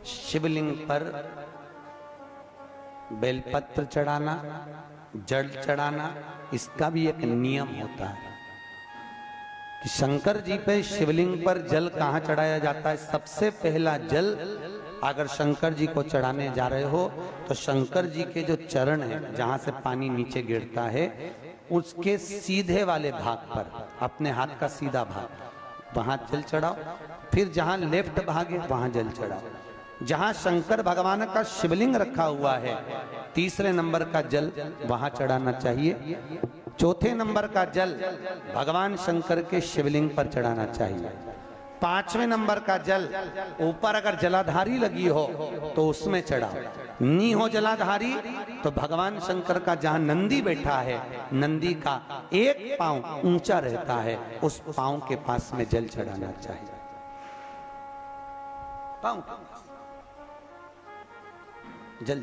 शिवलिंग पर बेलपत्र चढ़ाना, जल चढ़ाना, इसका भी एक नियम होता है कि शंकर जी पे शिवलिंग पर जल कहाँ चढ़ाया जाता है। सबसे पहला जल अगर शंकर जी को चढ़ाने जा रहे हो तो शंकर जी के जो चरण है, जहां से पानी नीचे गिरता है, उसके सीधे वाले भाग पर, अपने हाथ का सीधा भाग, वहां जल चढ़ाओ। फिर जहां लेफ्ट भाग है वहां जल चढ़ाओ। जहां शंकर भगवान का शिवलिंग रखा हुआ है, तीसरे नंबर का जल वहां चढ़ाना चाहिए। चौथे नंबर का जल भगवान शंकर के शिवलिंग पर चढ़ाना चाहिए। पांचवें नंबर का जल ऊपर अगर जलाधारी लगी हो तो उसमें चढ़ाओ, नी हो जलाधारी तो भगवान शंकर का जहां नंदी बैठा है, नंदी का एक पांव ऊंचा रहता है, उस पांव के पास में जल चढ़ाना चाहिए। पांव जल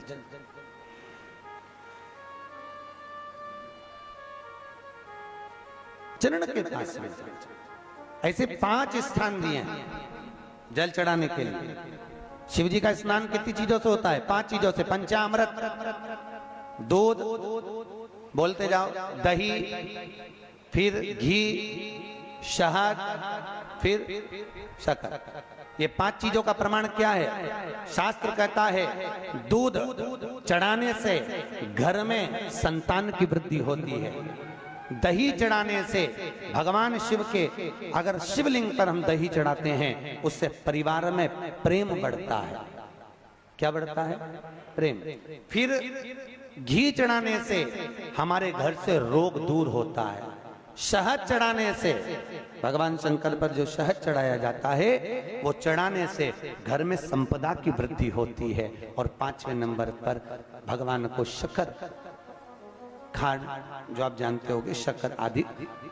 चरण के पास में। ऐसे 5 स्थान दिए हैं जल चढ़ाने के लिए। शिव जी का स्नान कितनी चीजों से होता है? 5 चीजों से। पंचामृत, दूध, बोलते जाओ, दही, फिर घी, शहद, फिर शक्कर। ये 5 चीजों का प्रमाण क्या है? शास्त्र कहता है दूध चढ़ाने से घर में संतान की वृद्धि होती है। दही चढ़ाने से भगवान शिव के, अगर शिवलिंग पर हम दही चढ़ाते हैं, उससे परिवार में प्रेम बढ़ता है। क्या बढ़ता है? प्रेम। फिर घी चढ़ाने से हमारे घर से रोग दूर होता है। शहद चढ़ाने से, भगवान शंकर पर जो शहद चढ़ाया जाता है, वो चढ़ाने से घर में संपदा की वृद्धि होती है। और 5वें नंबर पर भगवान को शक्कर, खांड जो आप जानते होंगे, शक्कर आदि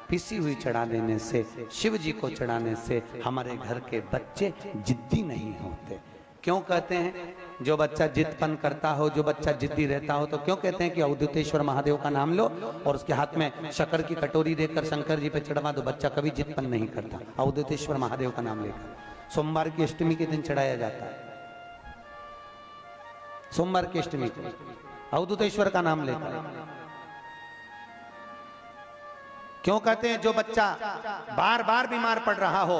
पिसी हुई चढ़ा देने से, शिव जी को चढ़ाने से हमारे घर के बच्चे जिद्दी नहीं होते। क्यों कहते हैं? जो बच्चा जिद्दपन करता हो, जो बच्चा जिद्दी रहता हो, तो क्यों कहते हैं कि अवधूतेश्वर महादेव का नाम लो और उसके हाथ में शक्कर की कटोरी देकर शंकर जी पे चढ़वा दो, बच्चा कभी जिद्दपन नहीं करता। अवधूतेश्वर महादेव का नाम लेकर सोमवार की अष्टमी के दिन चढ़ाया जाता है। सोमवार की अष्टमी को अवधूतेश्वर का नाम लेकर। क्यों कहते हैं? जो बच्चा बार बार बीमार पड़ रहा हो,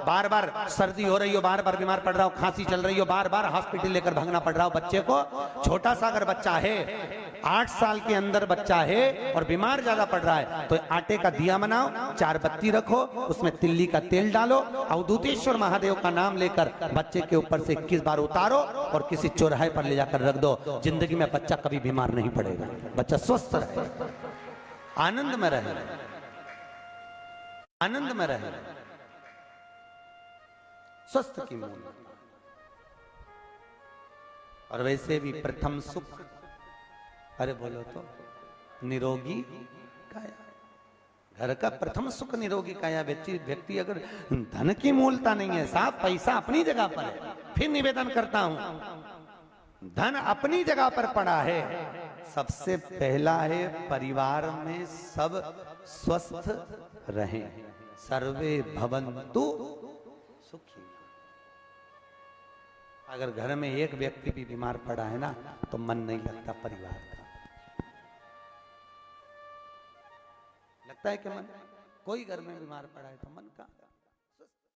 बार बार सर्दी हो रही हो, बार बार बीमार पड़ रहा हो, खांसी चल रही हो, बार बार हॉस्पिटल लेकर भागना पड़ रहा हो बच्चे को, छोटा सा अगर बच्चा है, 8 साल के अंदर बच्चा है और बीमार ज्यादा पड़ रहा है, तो आटे का दिया बनाओ, 4 बत्ती रखो, उसमें तिल्ली का तेल डालो, अवधूतेश्वर महादेव का नाम लेकर बच्चे के ऊपर से 21 बार उतारो और किसी चौराहे पर ले जाकर रख दो। जिंदगी में बच्चा कभी बीमार नहीं पड़ेगा, बच्चा स्वस्थ रहे, आनंद में रहे, आनंद में रहे, स्वस्थ की मूल। और वैसे भी प्रथम सुख, अरे बोलो तो, निरोगी काया। घर का प्रथम सुख निरोगी काया। व्यक्ति अगर धन की मूलता नहीं है, साहब पैसा अपनी जगह पर है, फिर निवेदन करता हूं, धन अपनी जगह पर पड़ा है। सबसे पहला है परिवार में सब स्वस्थ रहें, सर्वे भवन्तु सुखी। अगर घर में एक व्यक्ति भी बीमार पड़ा है ना, तो मन नहीं लगता परिवार का। लगता है कि मन, कोई घर में बीमार पड़ा है तो मन का